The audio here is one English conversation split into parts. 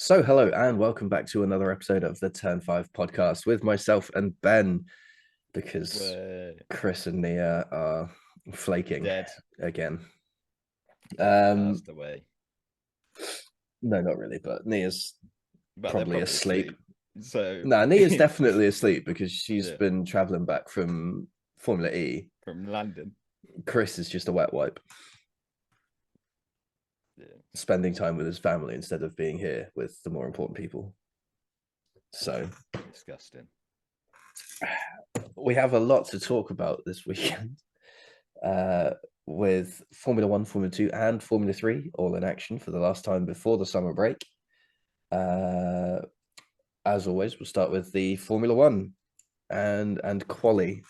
Hello and welcome back to another episode of the Turn 5 podcast with myself and Ben, because We're Chris and Nia are flaking dead. again. Passed away. No, not really, but Nia's But they're probably probably asleep. asleep. So No, Nia's definitely asleep because she's yeah, been traveling back from Formula E. from London. Chris is just a wet wipe, Yeah. spending time with his family instead of being here with the more important people. So Disgusting. we have a lot to talk about this weekend. With Formula One, Formula Two, and Formula Three all in action for the last time before the summer break. As always, we'll start with the Formula One and quali.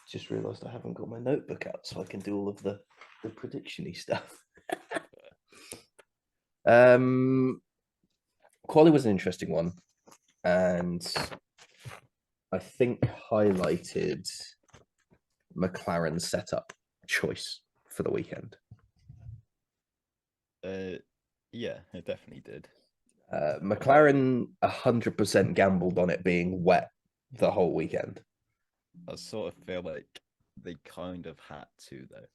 Just realised I haven't got my notebook out, so I can do all of the prediction-y stuff. Quali was an interesting one, and I think highlighted McLaren's setup choice for the weekend. Yeah, it definitely did. McLaren 100% gambled on it being wet the whole weekend. I sort of feel like they kind of had to though.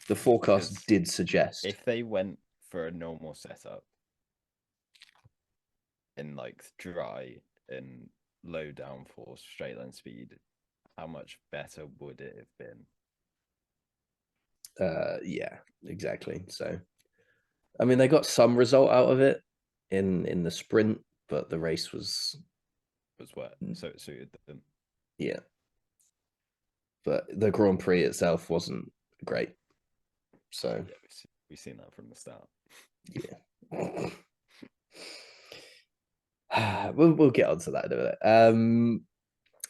The forecast Because did suggest if they went for a normal setup in like dry and low downforce straight line speed, how much better would it have been? yeah, exactly. So I mean they got some result out of it in the sprint, but the race was wet, so it suited them. Yeah. But the Grand Prix itself wasn't great. So yeah, we've seen that from the start. Yeah. we'll get onto that in a minute.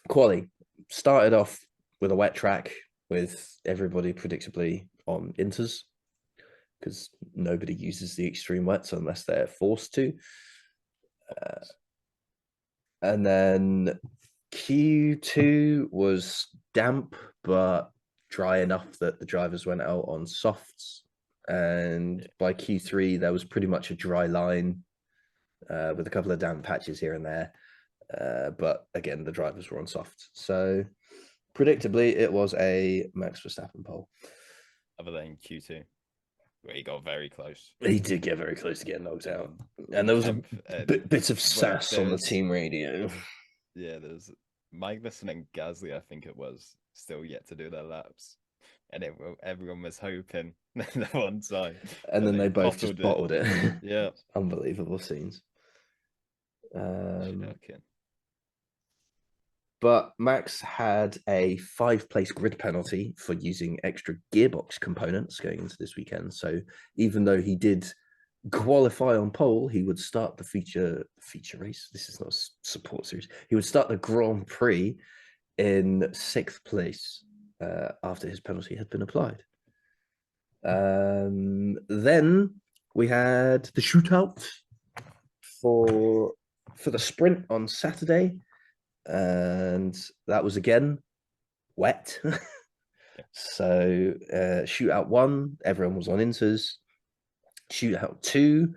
Quali started off with a wet track with everybody predictably on inters because nobody uses the extreme wets unless they're forced to. And then Q2 was damp but dry enough that the drivers went out on softs. And by Q3, there was pretty much a dry line with a couple of damp patches here and there. But again, the drivers were on soft. So predictably, it was a Max Verstappen pole. Other than Q2, where he got very close. He did get very close to getting knocked out. And there was a bit of sass on the team radio. Yeah, there's Magnussen and Gasly, I think it was, still yet to do their laps. And everyone was hoping the one side. And then they both just bottled it. Yeah. Unbelievable scenes. Shocking. But Max had a 5-place grid penalty for using extra gearbox components going into this weekend. So even though he did qualify on pole, he would start the feature race. This is not a support series. He would start the Grand Prix in 6th place after his penalty had been applied. Then we had the shootout for the sprint on Saturday, and that was again wet. So shootout 1, everyone was on inters. Shootout 2,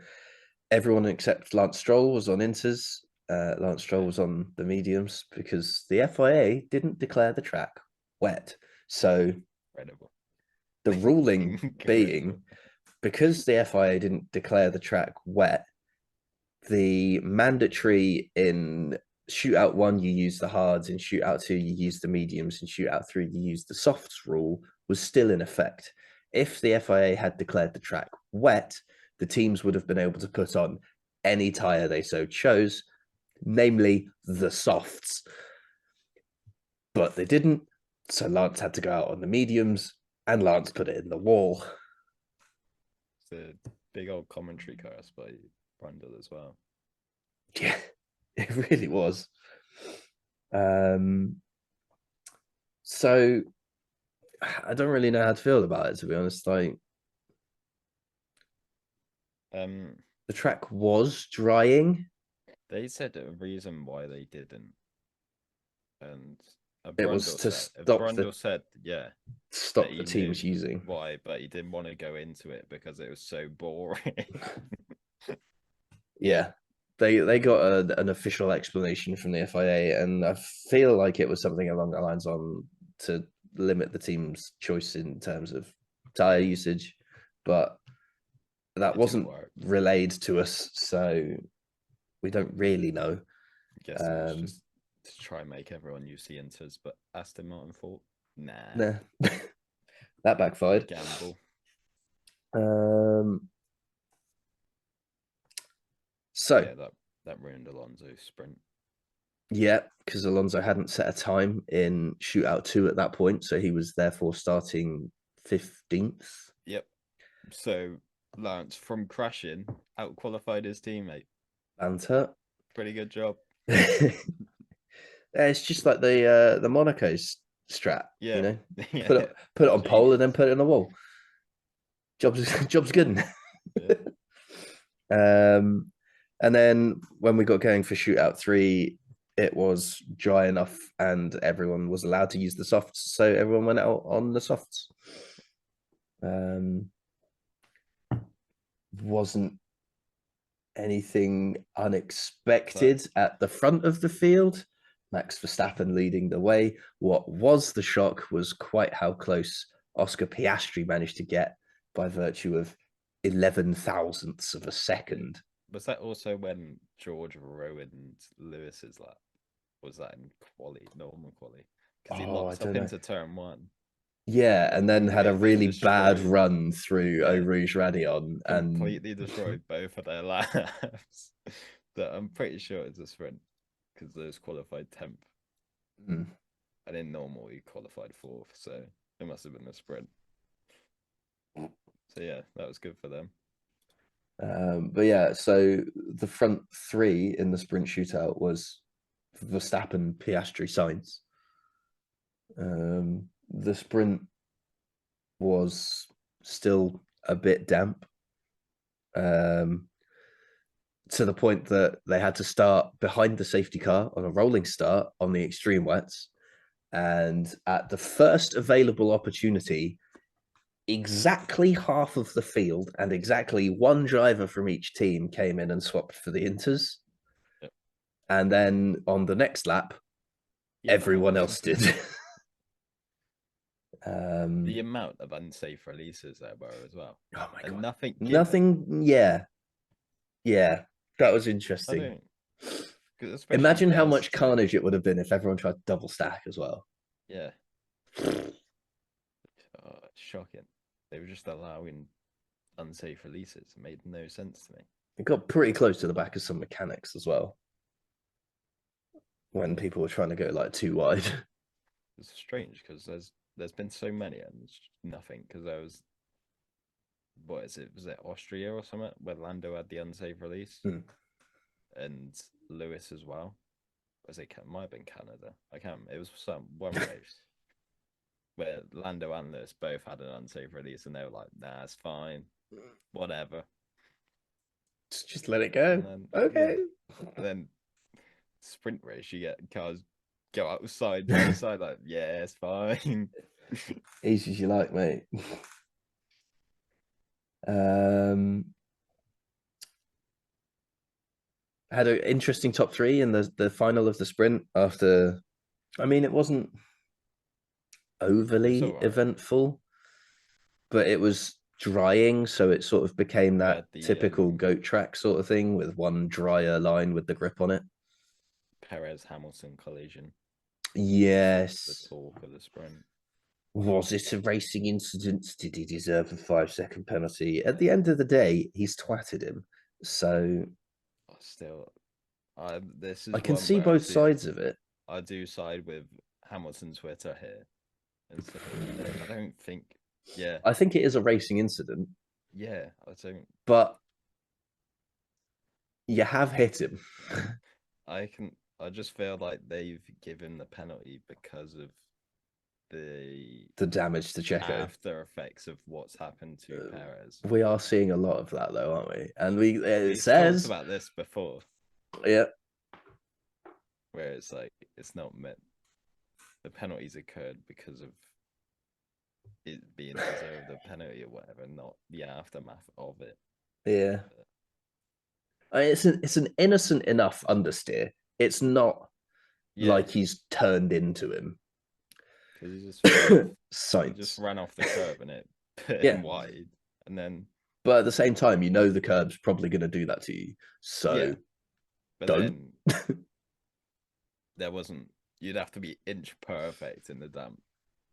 everyone except Lance Stroll was on inters. Lance Stroll was on the mediums because the FIA didn't declare the track wet. So incredible. The ruling being, because the FIA didn't declare the track wet, the mandatory in shootout 1 you use the hards, in shootout 2 you use the mediums, in shootout 3 you use the softs rule was still in effect. If the FIA had declared the track wet, the teams would have been able to put on any tyre they so chose, namely the softs. But they didn't, so Lance had to go out on the mediums, and Lance put it in the wall. It's a big old commentary curse by Brundle as well. Yeah, it really was. So I don't really know how to feel about it, to be honest. Like, the track was drying. They said a reason why they didn't, and it was to stop Brundle said, stop the teams using why, but he didn't want to go into it because it was so boring. Yeah, Yeah, they got an official explanation from the FIA, and I feel like it was something along the lines on to limit the team's choice in terms of tire usage, but that it didn't wasn't work. relayed to us, so we don't really know. I guess it was Um, just to try and make everyone use the inters, but Aston Martin thought, nah, nah, that backfired. gamble. Um, But so yeah, that ruined Alonso's sprint. yeah, because Alonso hadn't set a time in shootout two at that point, so he was therefore starting 15th. Yep. So Lance, from crashing, out qualified his teammate. Banter. Pretty good job. It's just like the Monaco's strat, Yeah, yeah. put it on pole and then Genius. put it in the wall. Job's good. Yeah. um, and then when we got going for shootout three, it was dry enough and everyone was allowed to use the softs, so everyone went out on the softs. Wasn't anything So unexpected at the front of the field. Max Verstappen leading the way. What was the shock was quite how close Oscar Piastri managed to get by virtue of 11 thousandths of a second. was that also when George ruined Lewis's lap? Was that in quali, normal quali? Because he Oh, I locked up don't know. into turn one Yeah, and and then had a completely really bad destroyed. run through Eau Yeah, Rouge Radion. And completely destroyed both of their laps. That I'm pretty sure it's a sprint because those qualified 10th, mm, and in normal he qualified 4th, so it must have been a sprint. So yeah, that was good for them. but yeah, so the front three in the sprint shootout was Verstappen, Piastri, Sainz. The sprint was still a bit damp, um, to the point that they had to start behind the safety car on a rolling start on the extreme wets. And at the first available opportunity, exactly half of the field and exactly one driver from each team came in and swapped for the Inters. Yep. And then on the next lap, Even everyone harder. else did. The amount of unsafe releases there were as well, Oh my and god, nothing given. nothing. Yeah, yeah, that was I interesting. don't, because especially Imagine how Gas much too. carnage it would have been if everyone tried double stack as well. Yeah, shocking. They were just allowing unsafe releases. It made no sense to me. It got pretty close to the back of some mechanics as well when people were trying to go like too wide. It's strange because there's been so many and it's nothing. Because there was, what is it? Was it Austria or something where Lando had the unsafe release Hmm. and Lewis as well? Was it might have been Canada? I can't. It was some one race where Lando and Lewis both had an unsafe release, and they were like, "Nah, it's fine, whatever." Just let it go. And then yeah, Okay. and then sprint race, you get cars go outside, drive side, like, yeah, it's fine. Easy as you like, mate. Um, had an interesting top three in the final of the sprint after. I mean, it wasn't It's all overly right. eventful, but it was drying, so it sort of became We that had the typical goat track sort of thing with one drier line with the grip on it. Perez Hamilton collision. Was the Yes. talk of the sprint. Was it a racing incident? Did he deserve a 5 second penalty? At the end of the day, he's twatted him. So Still, this I is can one see where both sides of it. I do side with Hamilton Twitter here and say I don't think, yeah, I think it is a racing incident, yeah, I don't, but you have hit him. I can, I just feel like they've given the penalty because of the The damage to Checo. after effects of what's happened to Perez. We are seeing a lot of that, though, aren't we? And we it We've talked says, about this before, yeah, where it's like it's not meant the penalties occurred because of it being deserved a penalty or whatever, not the aftermath of it. yeah. It's an innocent enough understeer. It's not Yeah, like he's turned into him. because he just Science. ran off the curb and it put Yeah. him wide, and then But at the same time, you know the curb's probably going to do that to you. yeah, So but don't. then there wasn't. You'd have to be inch perfect in the damp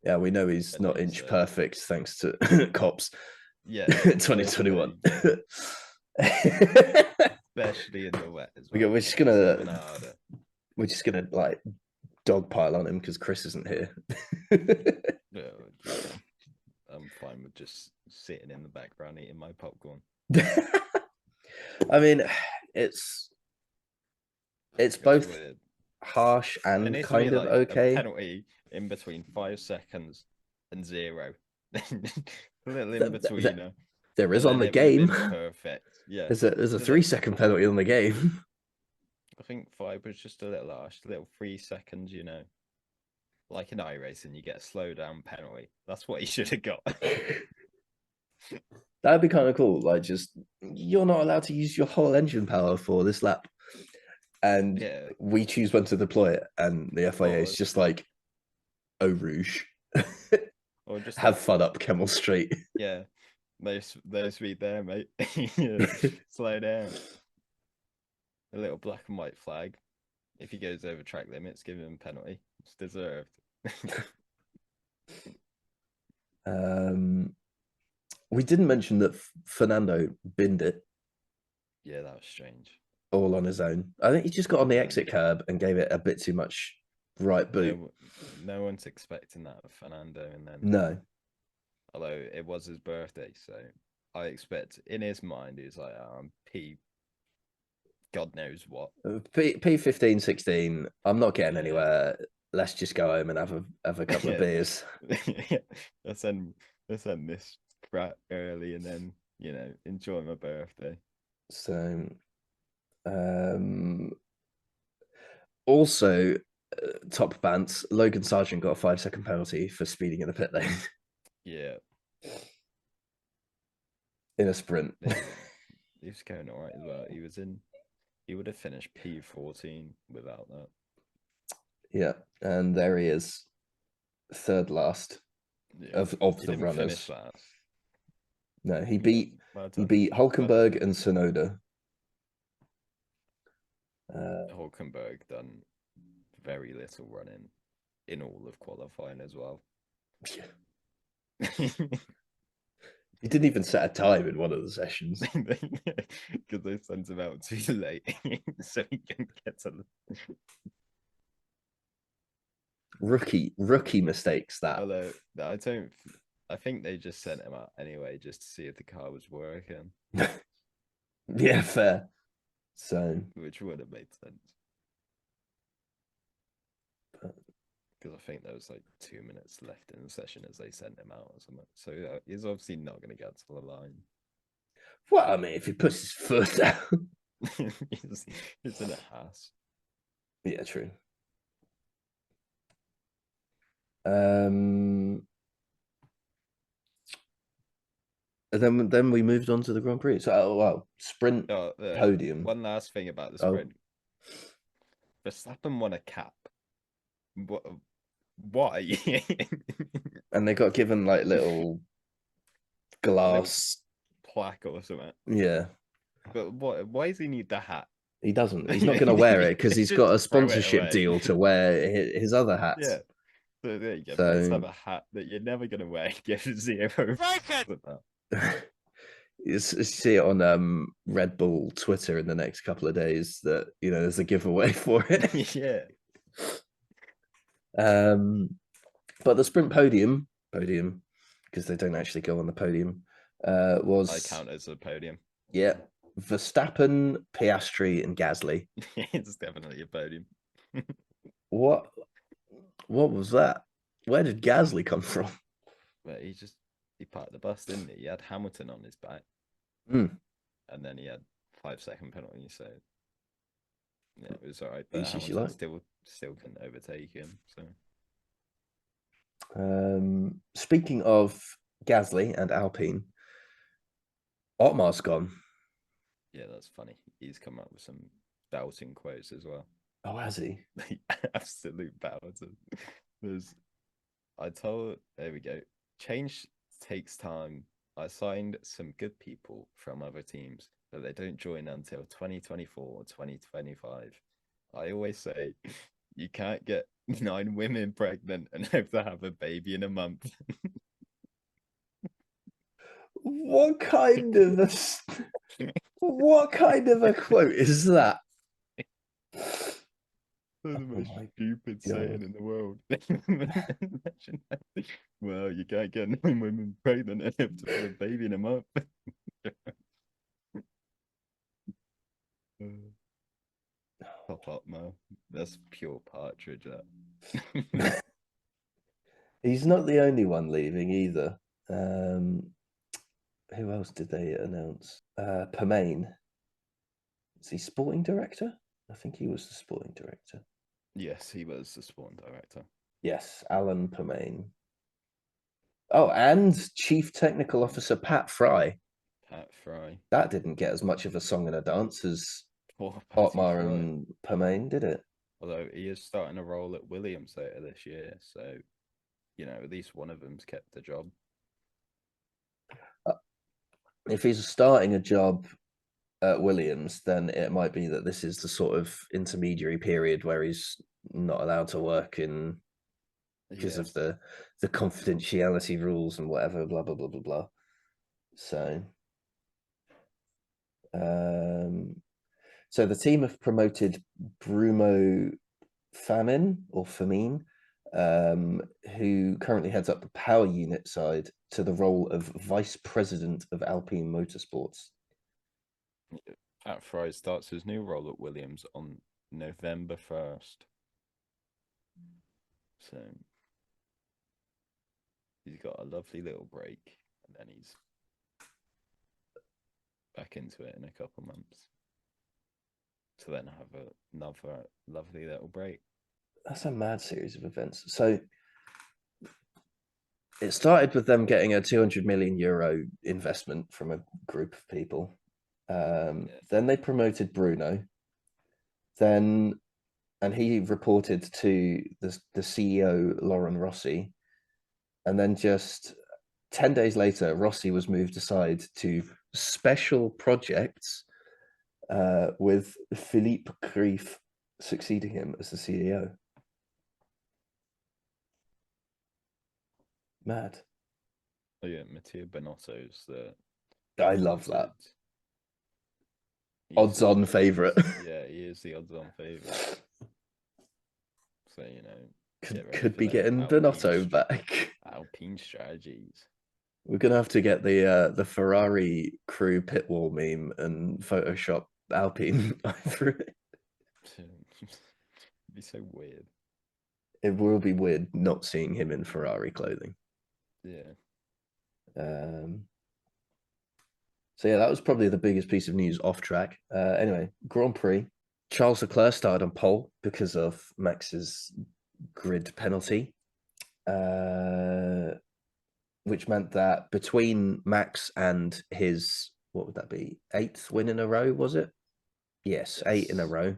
Yeah, we know he's not penalty. inch So perfect thanks to cops. yeah, 2021. especially especially in the wet as We're well. just It's gonna even harder. we're just gonna like dogpile on him because Chris isn't here. Yeah, just, I'm fine with just sitting in the background eating my popcorn. I mean, it's it's It's both weird. harsh There and needs to be kind of like a okay. penalty in between 5 seconds and zero. A little in Th- th- betweener, There is and on then the it would have game. been perfect. Yeah, There's a because 3 second penalty on the game. I think five was just a little harsh, a little 3 seconds. Like in iRacing, you get a slow down penalty. That's what he should have got. That'd be kind of cool. Like, just you're not allowed to use your whole engine power for this lap, and Yeah, we choose when to deploy it, and the FIA is or just like, "Oh, Rouge, or just have like fun up Kemmel Street." yeah, no speed there, mate. Yeah, slow down. A little black and white flag. If he goes over track limits, give him a penalty. It's deserved. um, we didn't mention that Fernando binned it Yeah, that was strange. all on his own. I think he just got on the Yeah. exit curb and gave it a bit too much right boot. No one's expecting that of Fernando, and then No, although it was his birthday, so I expect in his mind he's like, P, God knows what. P 15, 16. I'm not getting Yeah, anywhere. Let's just go home and have a couple of yeah. beers. let's end let's end this crap early, and then enjoy my birthday. So, um, also, top bants, Logan Sargent got a 5 second penalty for speeding in the pit lane Yeah, in a sprint. he was going all right as well. He would have finished P14 without that. Yeah, and there he is, third last Yeah, of he the didn't runners. finish last. No, he Yeah, beat well he done. beat Well done. Hulkenberg and Sonoda. Hulkenberg done very little running in all of qualifying as well. He didn't even set a time in one of the sessions. Because they sent him out too late, so he can get to. Rookie mistakes that. Although I don't, I think they just sent him out anyway, just to see if the car was working, Yeah, fair. So, which would have made sense. Because I think there was like 2 minutes left in the session as they sent him out or something. So he's obviously not going to get to the line. well, I mean, if he puts his foot down. He's in a Haas. Yeah, true. And then we moved on to the Grand Prix. So, well, sprint podium. One last thing about the Oh, sprint. Verstappen won a cap. What? Why? and they got given like little glass. Plaque or something. Yeah, But what? Why does he need the hat? he doesn't. He's not going to wear it because he's got a Just throw it sponsorship away. deal to wear his other hats. Yeah. So there you go. So Let's have a hat that you're never going to wear. Give 0. you see it on Red Bull Twitter in the next couple of days that there's a giveaway for it. Yeah. But the sprint podium, because they don't actually go on the podium, was I count as a podium. Yeah, Verstappen, Piastri, and Gasly. It's definitely a podium. What was that? Where did Gasly come from? But he parked the bus, didn't he? He had Hamilton on his back. Mm. And then he had 5 second penalty, so yeah, it was all right. But Easy as you Hamilton like. still couldn't overtake him. So speaking of Gasly and Alpine, Otmar's gone. Yeah, that's funny. He's come up with some belting quotes as well. Oh, has he? Absolute belting. There's I told there we go. Change takes time. I signed some good people from other teams, but they don't join until 2024 or 2025. I always say you can't get 9 women pregnant and hope to have a baby in a month. What kind of a what kind of a quote is that? The Oh most my stupid saying God. in the world. Imagine that. Well, you can't get 9 women pregnant and have to have a baby in a month. Top up, Mo. That's pure partridge. That. He's not the only one leaving either. Who else did they announce? Permain. Is he sporting director? I think he was the sporting director. Yes, he was the Spawn director. Yes, Alan Permain. Oh, and Chief Technical Officer Pat Fry. Pat Fry. That didn't get as much of a song and a dance as Poor Patty Otmar Fry. and Permain, did it? Although he is starting a role at Williams later this year, so at least one of them's kept the job. If he's starting a job at Williams, then it might be that this is the sort of intermediary period where he's not allowed to work in because of the confidentiality rules and whatever, blah blah blah blah blah. So, so the team have promoted Bruno Famine, who currently heads up the power unit side, to the role of vice president of Alpine Motorsports. Pat Fry starts his new role at Williams on November 1st. So he's got a lovely little break, and then he's back into it in a couple months. To then have another lovely little break. That's a mad series of events. So it started with them getting a 200 million euro investment from a group of people. Then they promoted Bruno. And he reported to the CEO, Lauren Rossi. And then just 10 days later, Rossi was moved aside to special projects with Philippe Krief succeeding him as the CEO. Mad. Oh yeah, Mattia Benotto's the. I love that. Odds-on favorite. Yeah, he is the odds-on favorite. So could be getting Benotto back. Alpine strategies. We're gonna have to get the Ferrari crew pit wall meme and Photoshop Alpine through it. It'd be so weird. It will be weird not seeing him in Ferrari clothing. Yeah. So yeah, that was probably the biggest piece of news off track. Anyway, Grand Prix. Charles Leclerc started on pole because of Max's grid penalty, which meant that between Max and his, what would that be, 8th win in a row, was it? Yes, 8 in a row.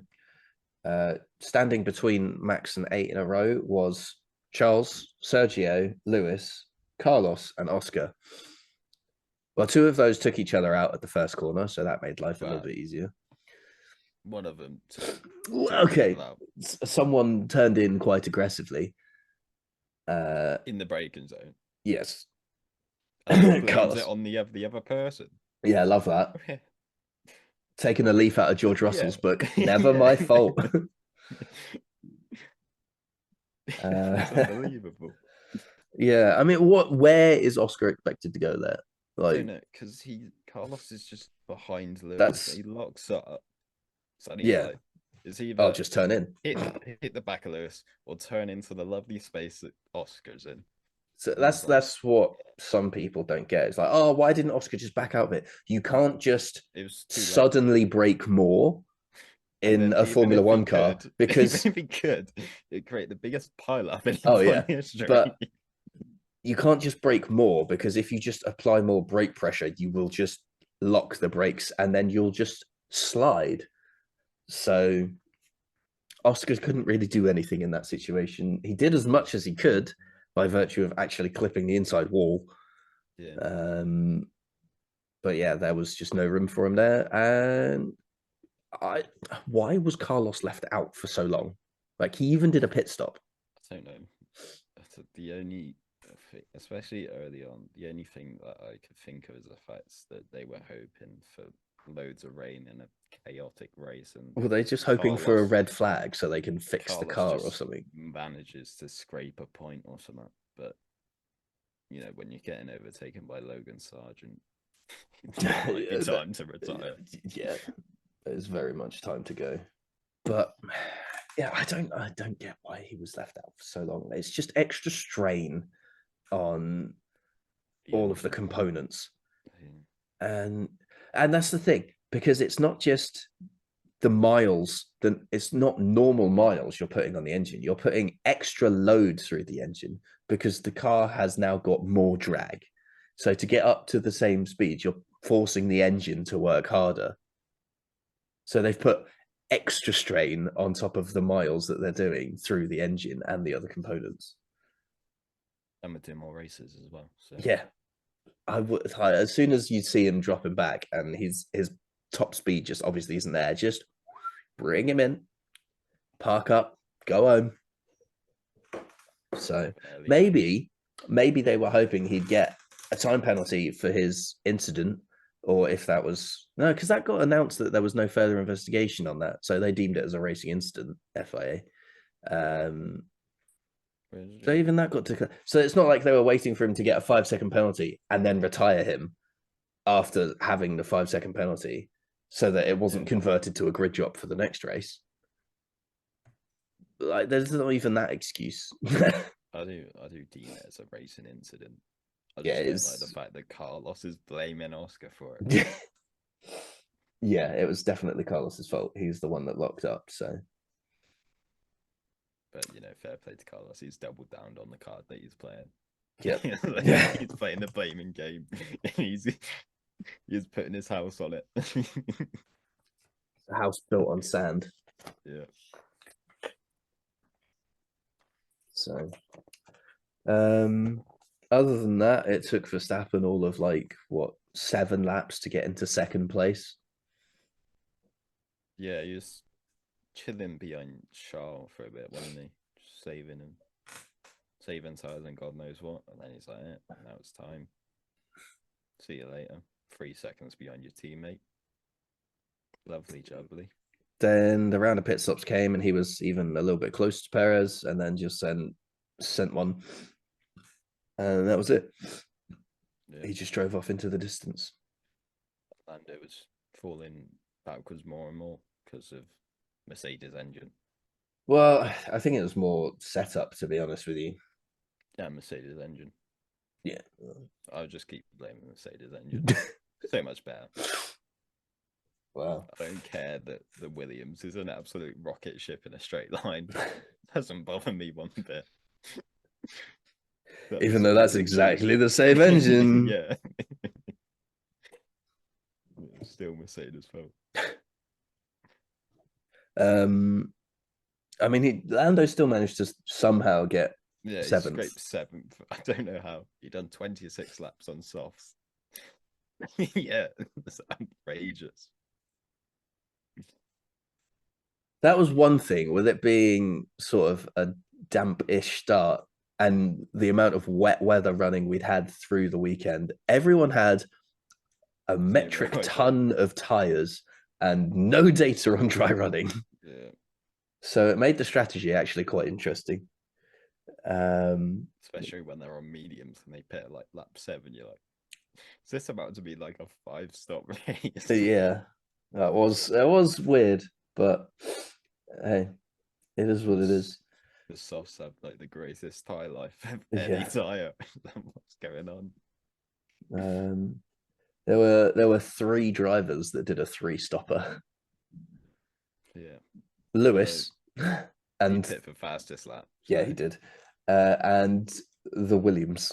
Standing between Max and 8 in a row was Charles, Sergio, Lewis, Carlos, and Oscar. Well, 2 of those took each other out at the first corner, so that made life a little bit easier. One of them. Okay, someone turned in quite aggressively. In the braking zone. Yes. Blames it on the other person. Yeah, I love that. Taking a leaf out of George Russell's book. Never my fault. Unbelievable. Yeah, I mean, where is Oscar expected to go there? I don't know, because Carlos is just behind Lewis. He locks up. So is either just turn in, hit the back of Lewis, or turn into the lovely space that Oscar's in. So that's what some people don't get. It's like, oh, why didn't Oscar just back out of it? You can't just suddenly brake more in a Formula One car, because even if he could, it'd create the biggest pileup in history. But you can't just brake more, because if you just apply more brake pressure, you will just lock the brakes, and then you'll just slide. So Oscar couldn't really do anything in that situation. He did as much as he could by virtue of actually clipping the inside wall. Yeah. But yeah, there was just no room for him there. And why was Carlos left out for so long? Like he even did a pit stop. I don't know. The only, especially early on, the only thing that I could think of is the fact that they were hoping for loads of rain in a chaotic race, and Were they just hoping for a Carlos red flag so they can fix the Carlos car or just something? manages to scrape a point or something. But when you're getting overtaken by Logan Sargent, it might be time to retire. Yeah, there's very much time to go. But yeah, I don't get why he was left out for so long. It's just extra strain on all of the components. And that's the thing, because it's not just the miles, it's not normal miles you're putting on the engine. You're putting extra load through the engine because the car has now got more drag. So to get up to the same speed, you're forcing the engine to work harder. So they've put extra strain on top of the miles that they're doing through the engine and the other components. And we're doing more races as well. So yeah, I would, as soon as you see him dropping back and his top speed just obviously isn't there, just bring him in, park up, go home. So maybe they were hoping he'd get a time penalty for his incident, or if that was no, because that got announced that there was no further investigation on that, so they deemed it as a racing incident. FIA. So even that got to. So it's not like they were waiting for him to get a 5-second penalty and then retire him after having the 5-second penalty, so that it wasn't converted to a grid drop for the next race. Like, there's not even that excuse. I do deem it as a racing incident. I Yeah, just it's don't like the fact that Carlos is blaming Oscar for it. yeah, it was definitely Carlos's fault. He's the one that locked up. So, but fair play to Carlos. He's doubled down on the card that he's playing. yeah, He's playing the blaming game. he's putting his house on it. a house built on sand. Yeah. So, other than that, it took Verstappen all of 7 laps to get into second place. Yeah, he was chilling behind Charles for a bit, wasn't he? Just saving tires and God knows what. And then he's like, now it's time. See you later. 3 seconds behind your teammate. Lovely jubbly. Then the round of pit stops came, and he was even a little bit closer to Perez, and then just sent one, and that was it. Yeah. He just drove off into the distance. And it was falling backwards more and more because of Mercedes engine. Well, I think it was more setup, to be honest with you. Yeah, Mercedes engine. Yeah. I would just keep blaming Mercedes engine. So much better. Wow. I don't care that the Williams is an absolute rocket ship in a straight line. Doesn't bother me one bit. Even though that's exactly the same engine. Yeah. Still Mercedes' fault. I mean, Lando still managed to somehow get seventh. He scraped 7th. I don't know how. He done 26 laps on softs. Yeah, that's outrageous. That was one thing, with it being sort of a damp-ish start and the amount of wet weather running we'd had through the weekend. Everyone had a metric ton of tires and no data on dry running. Yeah. So it made the strategy actually quite interesting. Especially when they're on mediums and they pit at like lap 7, you're like, is this about to be like a 5-stop race? Yeah, it was weird, but hey, it is what it is. The softs have like the greatest tire life of any tire. What's going on? There were 3 drivers that did a 3-stopper. Yeah, Lewis and he pit for fastest lap. So. Yeah, he did, and the Williams.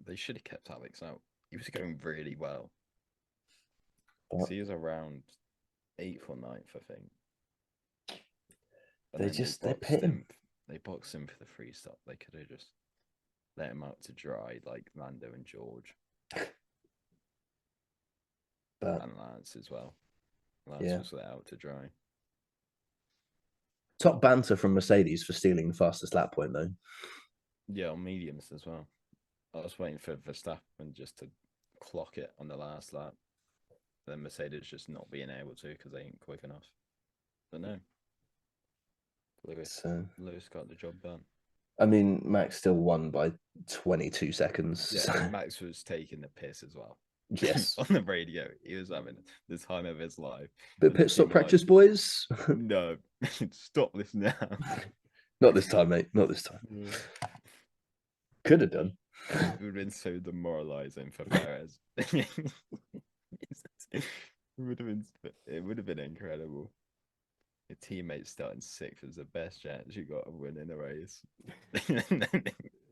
They should have kept Alex out. He was going really well. But he was around 8th or 9th, I think. And they then just they pit him. They boxed him for the free stop. They could have just let him out to dry like Lando and George But and Lance as well. Lance yeah, was let out to dry. top banter from Mercedes for stealing the fastest lap point though. Yeah, on mediums as well. I was waiting for Verstappen just to clock it on the last lap. Then Mercedes just not being able to because they ain't quick enough. But no, So Lewis got the job done. I mean, Max still won by 22 seconds. Yeah, So, Max was taking the piss as well. yes. On the radio, he was having the time of his life. Bit And the pit stop team were like, practice, boys. no, stop this now. Not this time, mate. Not this time. Could have done. It would have been so demoralizing for Perez. It would have been incredible. Your teammate starting 6th is the best chance you got of winning a race.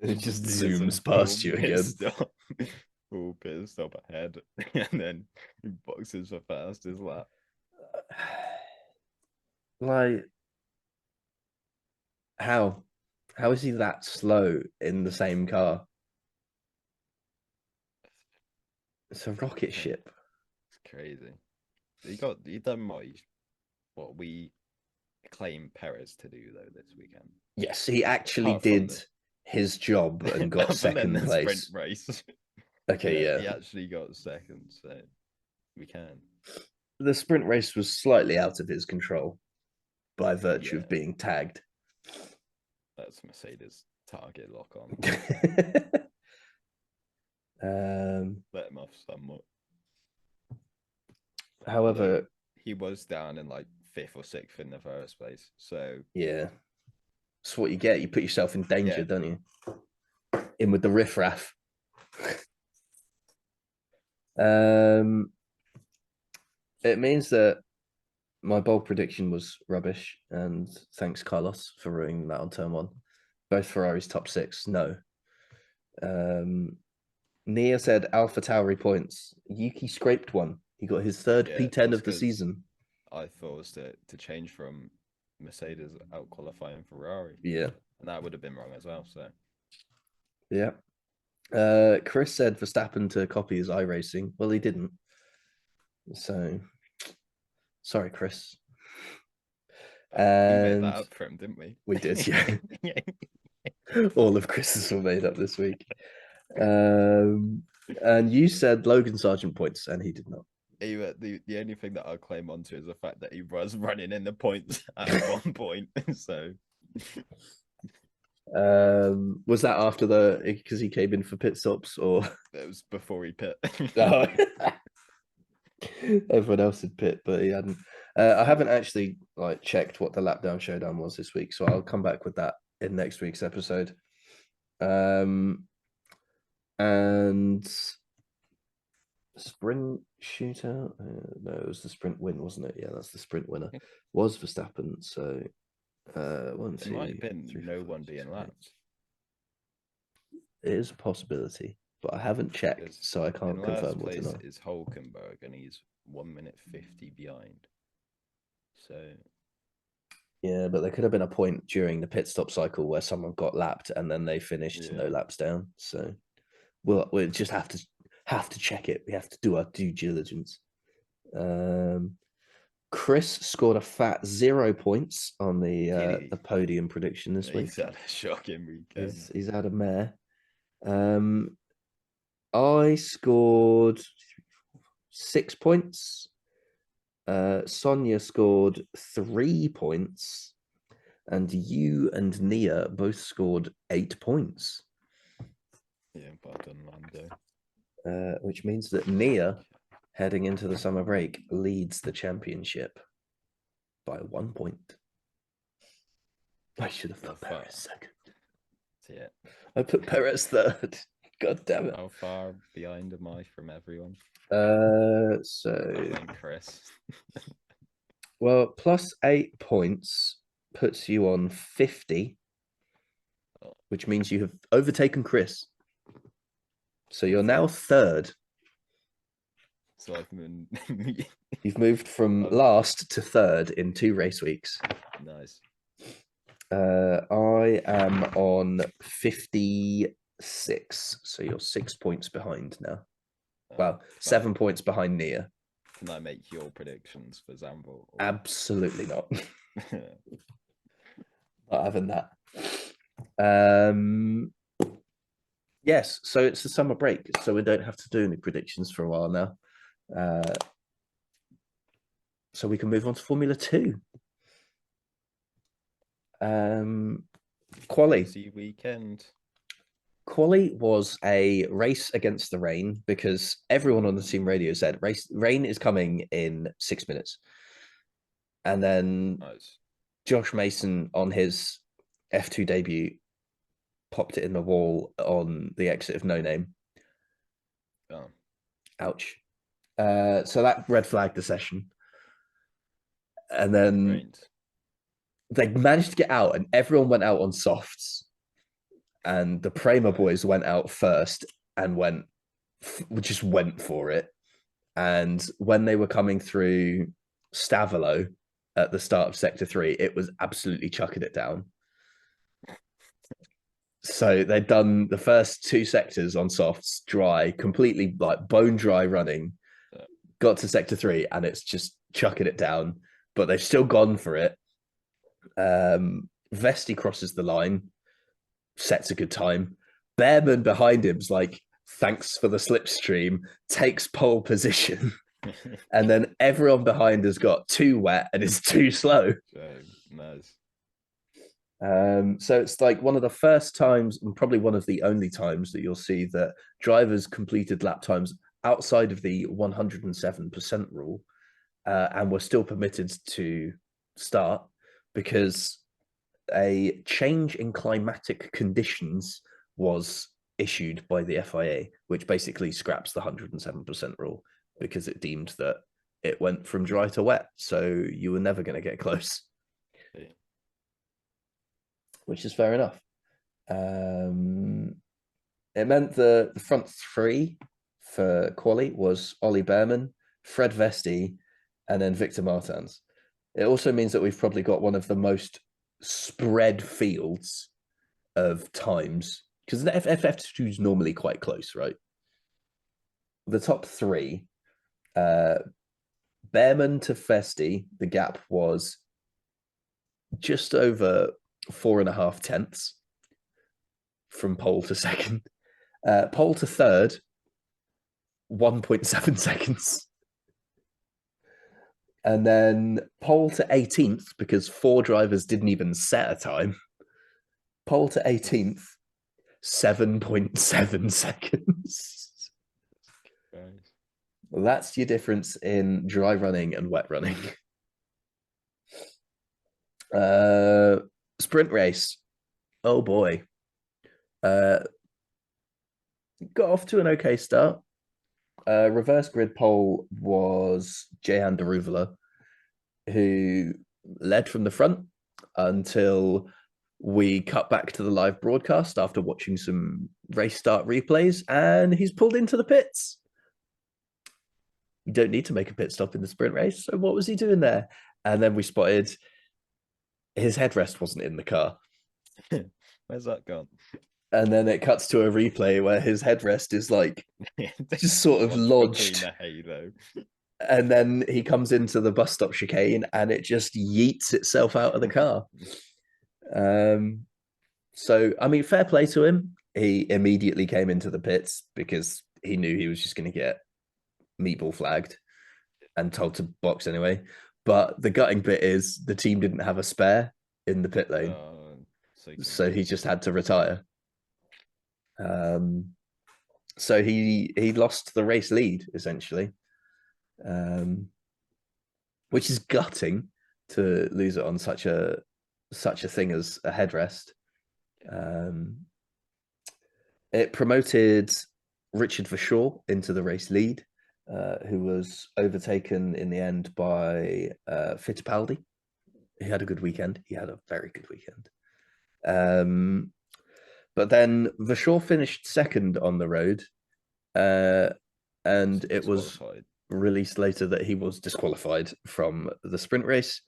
It just He is zooms past you again. All pissed off ahead, and then he boxes for fastest lap. Like, how? How is he that slow in the same car? It's a rocket ship. It's crazy. He done what we claim Perez to do though this weekend. Yes, he actually Apart from did his job and got other than second the sprint place. race. Okay, yeah. He actually got second, so we can. The sprint race was slightly out of his control by virtue Yeah. of being tagged. That's Mercedes target lock on. Let him off somewhat. However, although he was down in like 5th or 6th in the first place. So yeah, that's what you get. You put yourself in danger, Yeah. don't you? In with the riffraff. It means that my bold prediction was rubbish, and thanks Carlos for ruining that on turn 1. Both Ferraris top 6. No. Nia said Alpha Tauri points. Yuki scraped one. He got his third yeah, P10 that's of the 'cause season. I thought it was to change from Mercedes out qualifying Ferrari, Yeah. and that would have been wrong as well. So Yeah. Chris said Verstappen to copy his iRacing. Well, he didn't. So, sorry, Chris. we made And that up for him, didn't we? we did, yeah. All of Chris's were made up this week. And you said Logan Sargent points, and he did not. The only thing that I'll claim onto is the fact that he was running in the points at one point. So was that after because he came in for pit stops, or it was before he pit. oh. Everyone else had pit, but he hadn't. I haven't actually checked what the lap down showdown was this week, so I'll come back with that in next week's episode. And sprint shootout. No, it was the sprint win, wasn't it? Yeah, that's the sprint winner. Was Verstappen. So one, two. It might have been three, no four, one being lapped. It is a possibility, but I haven't checked, so I can't In confirm last or place deny. is Hulkenberg, and he's 1:50 behind. So Yeah, but there could have been a point during the pit stop cycle where someone got lapped and then they finished no laps down. So we'll just have to check it. We have to do our due diligence. Chris scored a fat 0 points on the podium prediction this week. He's had a shocking weekend. He's had a mare. I scored 6 points. Sonia scored 3 points, and you and Nia both scored 8 points. Yeah, well done, Lando. Which means that Nia, heading into the summer break, leads the championship by 1 point. I should have put Perez second. Yeah. I put Perez third. God damn it. How far behind am I from everyone? So Chris. Well, plus 8 points puts you on 50, which means you have overtaken Chris. So you're now third. So I've been You've moved from I've, last to third in 2 race weeks. nice. I am on 56, so you're 6 points behind now. Well, Can I 7 points behind Nia. can I make your predictions for Zambo? Absolutely not. Or... Not having that. Um, yes, so it's the summer break, so we don't have to do any predictions for a while now. So we can move on to Formula 2. Quali. Busy weekend. Quali was a race against the rain because everyone on the team radio said rain is coming in 6 minutes. And then Nice. Josh Mason on his F2 debut popped it in the wall on the exit of No Name. Oh, Ouch. So that red flagged the session. And then rained. they managed to get out, and everyone went out on softs. And the Prema boys went out first and just went for it. And when they were coming through Stavilo at the start of Sector 3, it was absolutely chucking it down. So they'd done the first 2 sectors on softs dry, completely like bone dry running, got to Sector 3 and it's just chucking it down, but they've still gone for it. Vesti crosses the line, sets a good time. Behrman behind him's like, thanks for the slipstream, takes pole position. And then everyone behind has got too wet and is too slow. Nice. So it's like one of the first times, and probably one of the only times, that you'll see that drivers completed lap times outside of the 107% rule and were still permitted to start because a change in climatic conditions was issued by the FIA, which basically scraps the 107% rule because it deemed that it went from dry to wet. So you were never going to get close. Yeah. Which is fair enough. It meant the front three for Quali was Ollie Behrman, Fred Vesti, and then Victor Martins. It also means that we've probably got one of the most spread fields of times because the FF2 is normally quite close, right? The top three, Behrman to Vesti, the gap was just over 4.5 tenths from pole to second. Pole to third, 1.7 seconds. And then pole to 18th, because 4 drivers didn't even set a time. Pole to 18th, 7.7 seconds. Nice. That's your difference in dry running and wet running. Sprint race. Oh boy. Got off to an okay start. Reverse grid pole was Jehan Daruvala, who led from the front until we cut back to the live broadcast after watching some race start replays, and he's pulled into the pits. You don't need to make a pit stop in the sprint race, so what was he doing there? And then we spotted his headrest wasn't in the car. Where's that gone? And then it cuts to a replay where his headrest is like just sort of lodged. The halo. And then he comes into the bus stop chicane and it just yeets itself out of the car. So, I mean, fair play to him. He immediately came into the pits because he knew he was just going to get meatball flagged and told to box anyway. But the gutting bit is the team didn't have a spare in the pit lane. So he just had to retire. So he lost the race lead, essentially. Which is gutting to lose it on such a thing as a headrest. It promoted Richard Verschoor into the race lead, who was overtaken in the end by Fittipaldi. He had a good weekend. He had a very good weekend. But then Verschoor finished second on the road, and it was released later that he was disqualified from the sprint race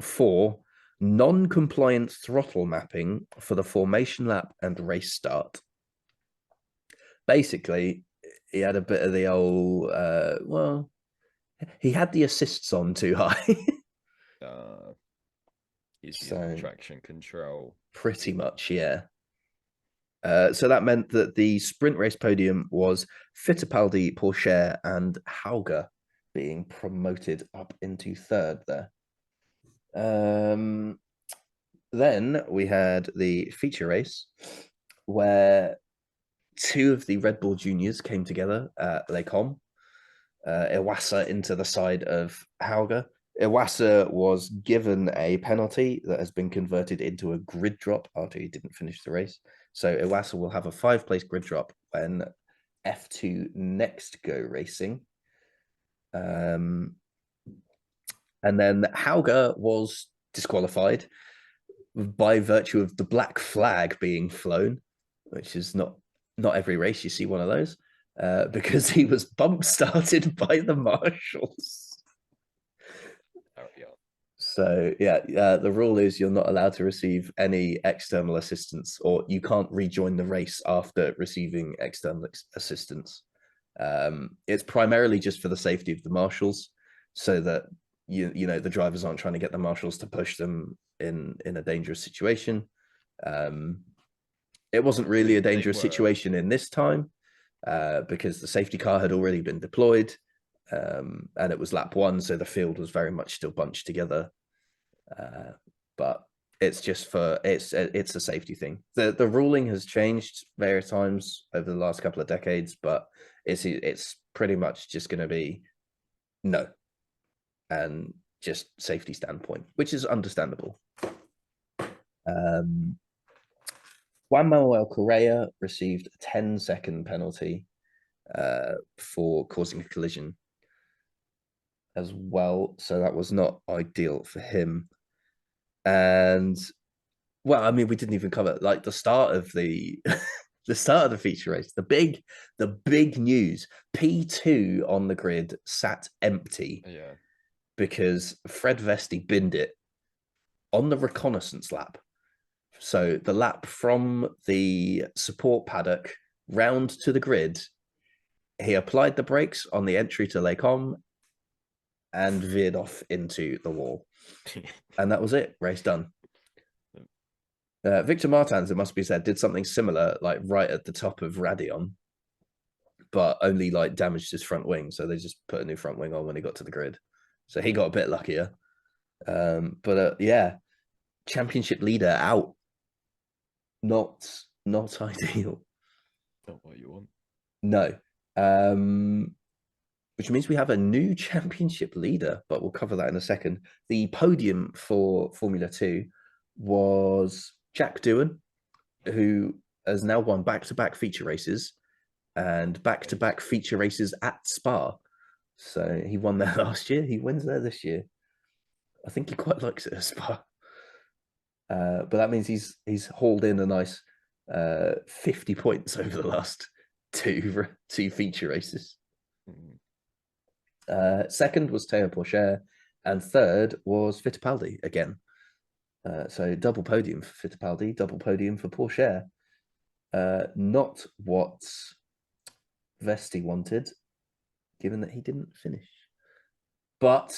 for non-compliant throttle mapping for the formation lap and race start. Basically, he had a bit of the old, well, he had the assists on too high. He's using So traction control. pretty much, yeah. So that meant that the sprint race podium was Fittipaldi, Pourchaire, and Hauger being promoted up into third there. Then we had the feature race where two of the Red Bull juniors came together at Les Combes. Iwasa into the side of Hauger. Iwasa was given a penalty that has been converted into a grid drop after he didn't finish the race. So Iwasa will have a 5-place grid drop when F2 next go racing. And then Hauger was disqualified by virtue of the black flag being flown, which is not every race you see one of those, because he was bump started by the marshals. So yeah, the rule is you're not allowed to receive any external assistance, or you can't rejoin the race after receiving external assistance. It's primarily just for the safety of the marshals, so that you know the drivers aren't trying to get the marshals to push them in a dangerous situation. It wasn't really a dangerous situation in this time because the safety car had already been deployed, and it was lap 1, so the field was very much still bunched together. But it's just for it's a safety thing. The ruling has changed various times over the last couple of decades, but it's pretty much just going to be no, and just safety standpoint, which is understandable. Juan Manuel Correa received a 10-second penalty for causing a collision as well, so that was not ideal for him. And well, I mean, we didn't even cover like the start of the the start of the feature race. The big news: P2 on the grid sat empty, because Fred Vesti binned it on the reconnaissance lap. So the lap from the support paddock round to the grid, he applied the brakes on the entry to Les Combes and veered off into the wall. And that was it. Race done. Victor Martins, it must be said, did something similar, like right at the top of Radion, but only like damaged his front wing. So they just put a new front wing on when he got to the grid. So he got a bit luckier. But yeah, championship leader out. Not ideal. Not what you want. No. Which means we have a new championship leader, but we'll cover that in a second. The podium for Formula 2 was Jack Doohan, who has now won back-to-back feature races and back-to-back feature races at Spa. So he won there last year. He wins there this year. I think he quite likes it at Spa. But that means he's hauled in a nice 50 points over the last two feature races. Second was Théo Pourchaire, and third was Fittipaldi again. So double podium for Fittipaldi, double podium for Pourchaire. Not what Vesti wanted, given that he didn't finish. But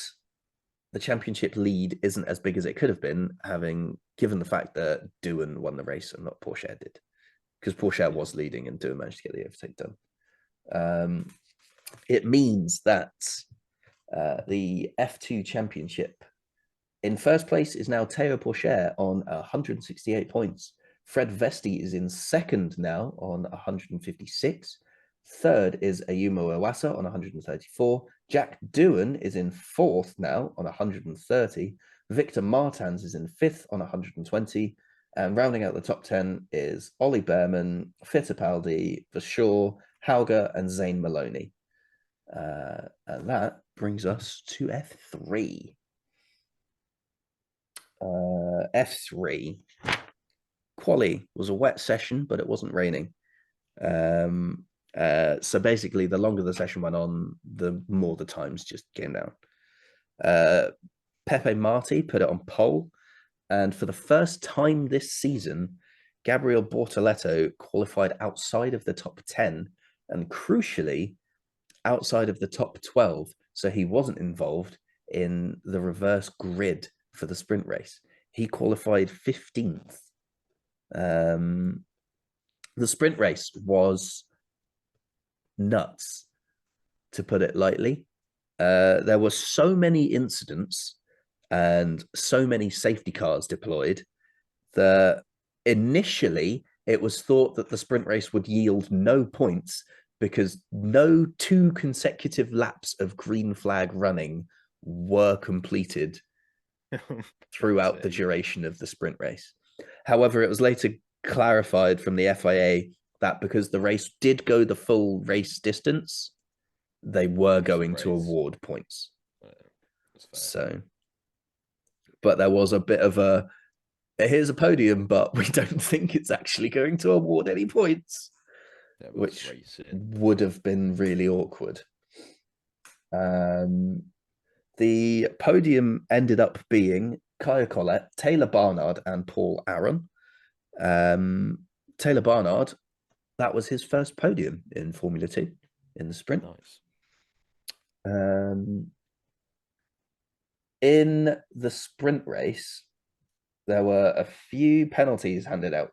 the championship lead isn't as big as it could have been, having given the fact that Doohan won the race and not Pourchaire did, because Pourchaire was leading and Doohan managed to get the overtake done. It means that the F2 championship in first place is now Théo Pourchaire on 168 points. Fred Vesti is in second now on 156. Third is Ayumu Iwasa on 134. Jack Doohan is in fourth now on 130. Victor Martins is in fifth on 120. And rounding out the top 10 is Ollie Behrman, Fittipaldi, Verschoor, Hauger, and Zane Maloney. And that brings us to F3. F3. Quali was a wet session, but it wasn't raining. So basically, the longer the session went on, the more the times just came down. Pepe Marti put it on pole, and for the first time this season, Gabriel Bortoleto qualified outside of the top 10 and crucially outside of the top 12. So he wasn't involved in the reverse grid for the sprint race. He qualified 15th. The sprint race was nuts, to put it lightly. There were so many incidents and so many safety cars deployed that initially it was thought that the sprint race would yield no points because no 2 consecutive laps of green flag running were completed throughout the duration of the sprint race. However, it was later clarified from the FIA that because the race did go the full race distance, they were going to award points. So, but there was a bit of a here's a podium, but we don't think it's actually going to award any points, which would have been really awkward. The podium ended up being Kaya Collette, Taylor Barnard, and Paul Aron. Taylor Barnard, that was his first podium in Formula 2 in the sprint. Nice. In the sprint race, there were a few penalties handed out.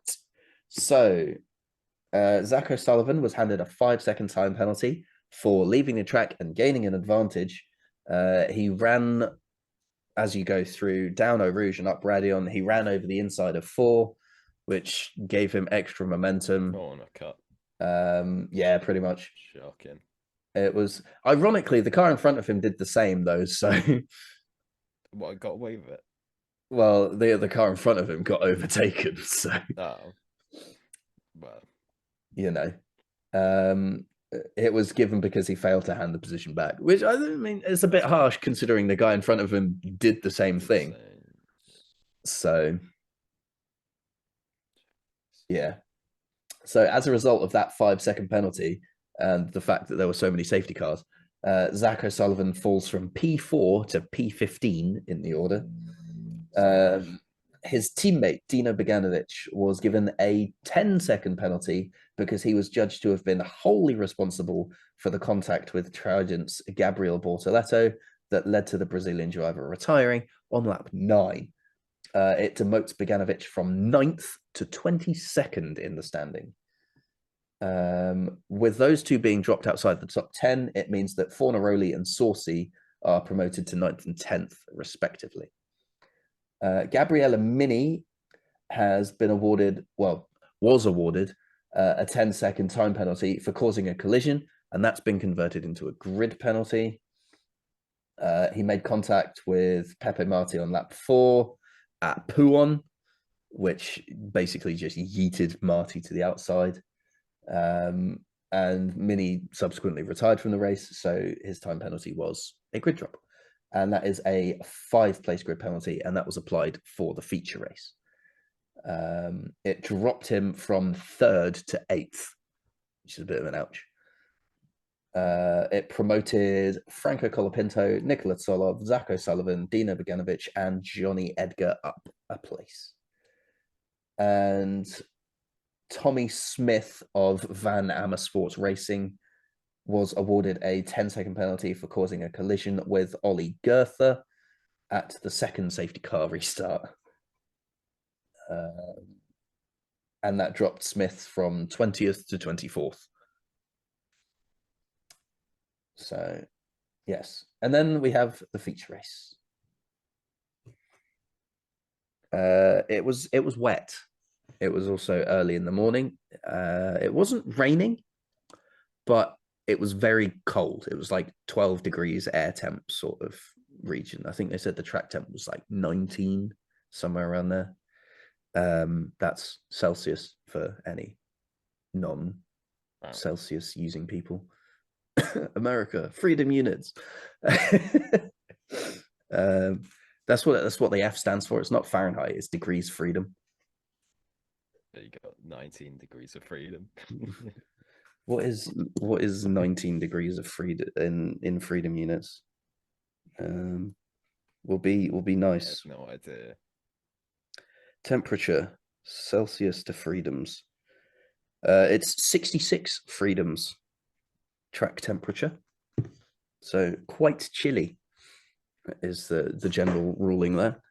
So, Zach O'Sullivan was handed a 5-second time penalty for leaving the track and gaining an advantage. He ran, as you go through down Eau Rouge and up Raidillon, he ran over the inside of 4, which gave him extra momentum. Oh, on a cut. Yeah, pretty much. Shocking. It was, ironically, the car in front of him did the same, though, so... What, I got away with it? Well, the car in front of him got overtaken, so... Oh. Well. You know. It was given because he failed to hand the position back, which I mean, it's a bit harsh considering the guy in front of him did the same thing. So, yeah. So as a result of that 5-second penalty and the fact that there were so many safety cars, Zach O'Sullivan falls from P4 to P15 in the order. His teammate, Dino Beganovic, was given a 10-second penalty because he was judged to have been wholly responsible for the contact with Trajant's Gabriel Bortoleto that led to the Brazilian driver retiring on lap 9. It demotes Beganovic from 9th to 22nd in the standing. With those two being dropped outside the top 10, it means that Fornaroli and Saucy are promoted to 9th and 10th, respectively. Gabriella Mini has been awarded, well, was awarded a 10-second time penalty for causing a collision, and that's been converted into a grid penalty. He made contact with Pepe Marti on lap 4 at Pouon, which basically just yeeted Marti to the outside. And Mini subsequently retired from the race, so his time penalty was a grid drop. And that is a 5-place grid penalty, and that was applied for the feature race. It dropped him from 3rd to 8th, which is a bit of an ouch. It promoted Franco Colapinto, Nicola Solov, Zach O'Sullivan, Dino Beganovic, and Johnny Edgar up a place. And Tommy Smith of Van Amersfoort Racing was awarded a 10-second penalty for causing a collision with Ollie Goethe at the second safety car restart. And that dropped Smith from 20th to 24th. So, yes. And then we have the feature race. It was wet. It was also early in the morning. It wasn't raining, but it was very cold. It was like 12 degrees air temp sort of region. I think they said the track temp was like 19, somewhere around there. That's Celsius for any non-Celsius using people. America, freedom units. That's what the F stands for. It's not Fahrenheit, it's degrees freedom. You got 19 degrees of freedom. what is 19 degrees of freedom in freedom units? Um, will be I have nice. no idea. Temperature Celsius to freedoms. It's 66 freedoms track temperature. So quite chilly is the general ruling there.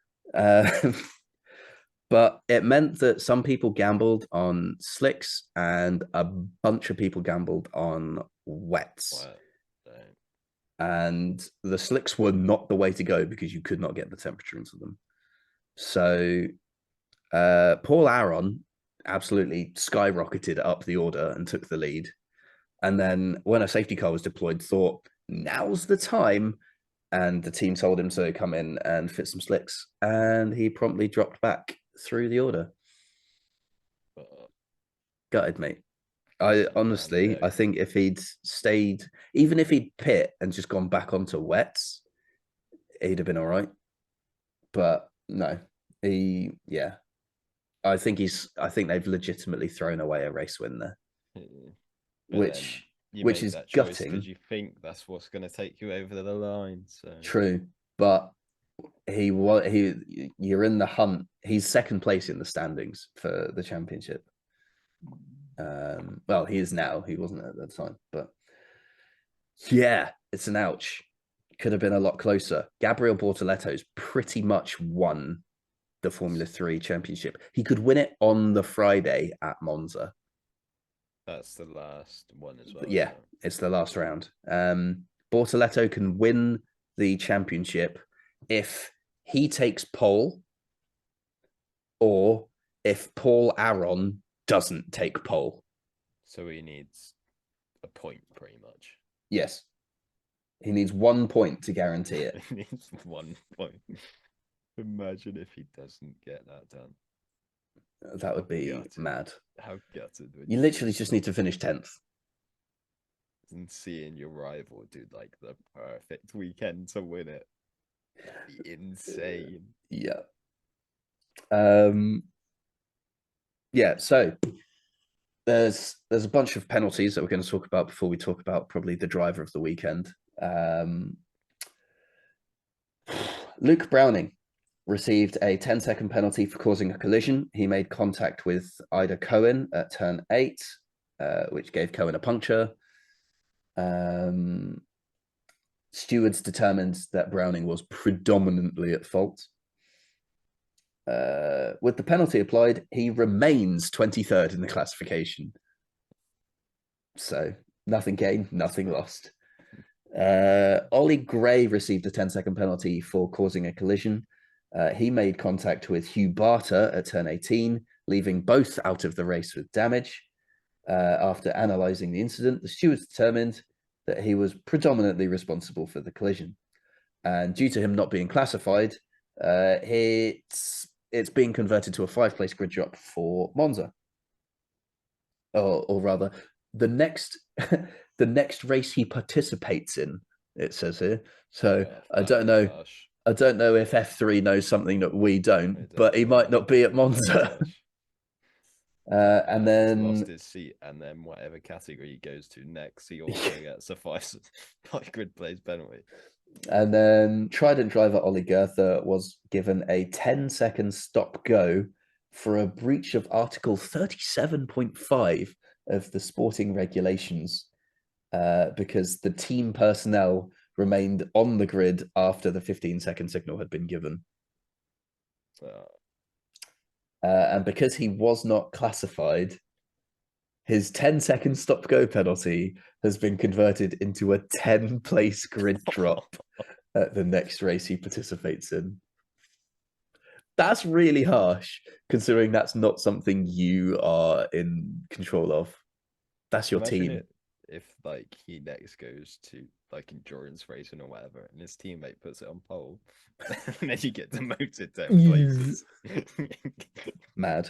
But it meant that some people gambled on slicks and a bunch of people gambled on wets. What? Don't. And the slicks were not the way to go because you could not get the temperature into them. So Paul Aron absolutely skyrocketed up the order and took the lead. And then when a safety car was deployed, thought, now's the time. And the team told him to come in and fit some slicks. And he promptly dropped back through the order. Gutted, mate. I honestly, I think if he'd stayed, even if he'd pit and just gone back onto wets, he'd have been all right. But no, yeah. I think they've legitimately thrown away a race win there, which you which made is that choice gutting. because you think that's what's going to take you over the line. So True, but you're in the hunt. He's second place in the standings for the championship. Well, he is now. He wasn't at the time, but yeah, it's an ouch. Could have been a lot closer. Gabriel Bortoletto's pretty much won the Formula 3 championship. He could win it on the Friday at Monza. that's the last one as well. Yeah, it's the last round. Bortoletto can win the championship if he takes pole or if Paul Aron doesn't take pole. So he needs a point, pretty much. Yes. He needs 1 point to guarantee it. He needs 1 point. Imagine if he doesn't get that done. That would be mad. How gutted would you literally just need to finish 10th. And seeing your rival do like the perfect weekend to win it. That'd be insane. Yeah. Yeah, so there's a bunch of penalties that we're going to talk about before we talk about probably the driver of the weekend. Luke Browning received a 10-second penalty for causing a collision. He made contact with Ida Cohen at turn 8, which gave Cohen a puncture. Stewards determined that Browning was predominantly at fault. With the penalty applied, he remains 23rd in the classification. So nothing gained, nothing lost. Ollie Gray received a 10-second penalty for causing a collision. He made contact with Hugh Barter at turn 18, leaving both out of the race with damage. After analysing the incident, the stewards determined that he was predominantly responsible for the collision. And due to him not being classified, it's being converted to a 5-place grid drop for Monza. Or rather, the next the next race he participates in, it says here. So I don't know. Harsh. I don't know if F3 knows something that we don't, but he might not be at Monza. And then he's lost his seat, and then whatever category he goes to next, he also gets a 5 grid plays penalty. And then Trident driver Ollie Goethe was given a 10-second stop go for a breach of Article 37.5 of the sporting regulations, because the team personnel remained on the grid after the 15-second signal had been given. And because he was not classified, his 10-second stop-go penalty has been converted into a 10-place grid drop at the next race he participates in. That's really harsh, considering that's not something you are in control of. That's your team. If like he next goes to like endurance racing or whatever, and his teammate puts it on pole, and then you get demoted 10 places. Mad.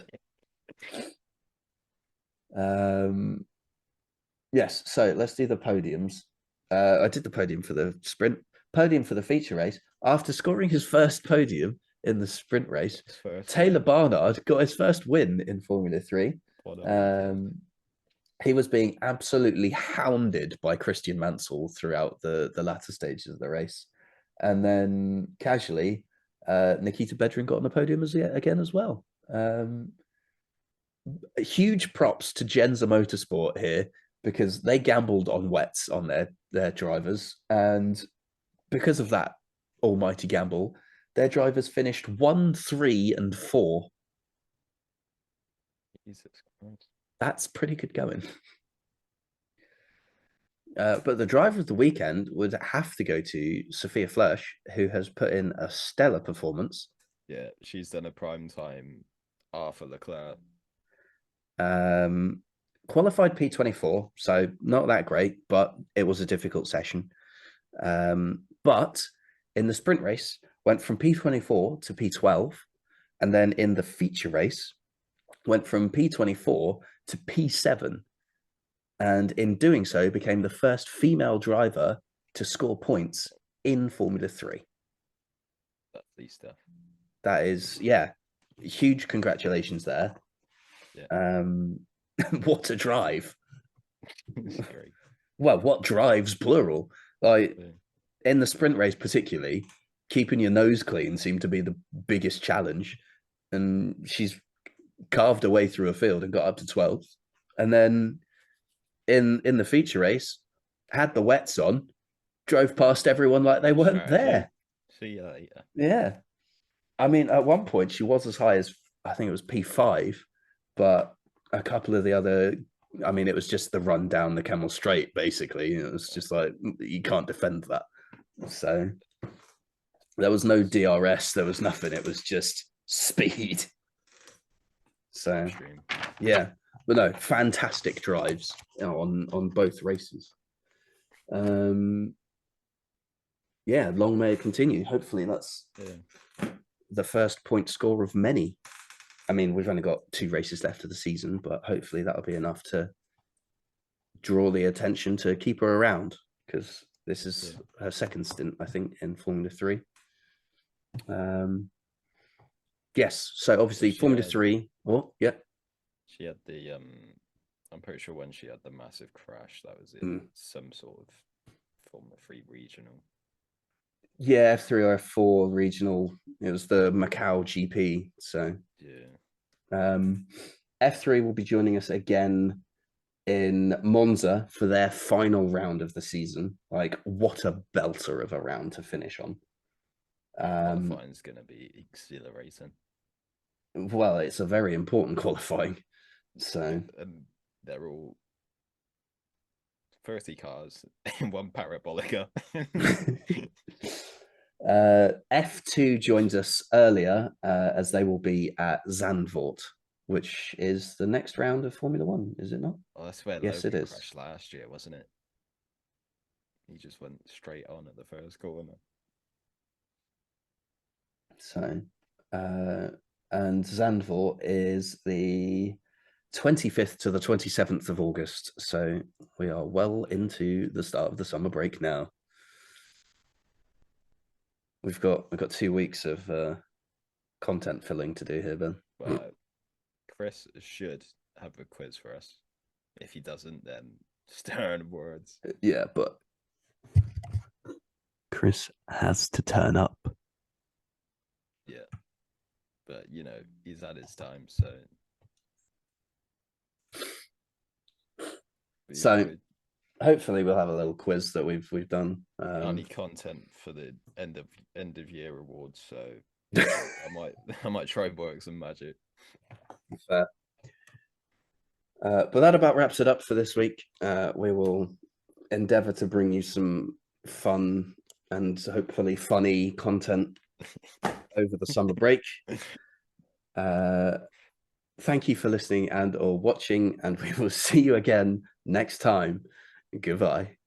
Yes, so let's do the podiums. I did the podium for the sprint, podium for the feature race. After scoring his first podium in the sprint race, Taylor Barnard got his first win in Formula 3. he was being absolutely hounded by Christian Mansell throughout the latter stages of the race. And then casually, Nikita Bedrin got on the podium again as well. Huge props to Genza Motorsport here because they gambled on wets on their drivers. And because of that almighty gamble, their drivers finished 1, 3, and 4. Jesus Christ. That's pretty good going. But the driver of the weekend would have to go to Sophia Flörsch, who has put in a stellar performance. Yeah, she's done a prime time Arthur Leclerc. Qualified P24, so not that great, but it was a difficult session. But in the sprint race, went from P24 to P12, and then in the feature race, went from P24 to P7. And in doing so, became the first female driver to score points in Formula 3. Lovely stuff. That is, yeah, huge congratulations there. Yeah. What a drive. Great. Well, what drives, plural. Like, in the sprint race particularly, keeping your nose clean seemed to be the biggest challenge. And she's carved her way through a field and got up to 12th. And then in the feature race, had the wets on, drove past everyone like they weren't there. See you later. Yeah. I mean, at one point, she was as high as, I think it was P5, but a couple of the other, I mean, it was just the run down the Camel Straight, basically. It was just like, you can't defend that. So there was no DRS, there was nothing. It was just speed. So, yeah. But no, fantastic drives on both races. Yeah, long may it continue. Hopefully that's the first point score of many. I mean, we've only got 2 races left of the season, but hopefully that'll be enough to draw the attention to keep her around, because this is her second stint, I think, in Formula 3. Yes, so obviously Formula 3. What? Yeah. She had the I'm pretty sure when she had the massive crash, that was in some sort of Formula 3 regional. Yeah, F3 or F4 regional. It was the Macau GP. So yeah. F3 will be joining us again in Monza for their final round of the season. Like, what a belter of a round to finish on. Qualifying's going to be exhilarating. Well, it's a very important qualifying. So they're all 30 cars in one parabolica. F2 joins us earlier as they will be at Zandvoort, which is the next round of Formula 1, is it not? Oh, that's where yes, Logan it is. crashed last year, wasn't it? He just went straight on at the first corner. So, and Zandvoort is the 25th to the 27th of August. So we are well into the start of the summer break now. We've got 2 weeks of content filling to do here, Ben. Well, Chris should have a quiz for us. If he doesn't, then stern words. Yeah, but Chris has to turn up. Yeah, but you know, he's had his time, so. So hopefully we'll have a little quiz that we've done. Only content for the end of year awards, so I might try and work some magic. Fair. But that about wraps it up for this week. We will endeavor to bring you some fun and hopefully funny content over the summer break. Thank you for listening and or watching, and we will see you again next time. Goodbye.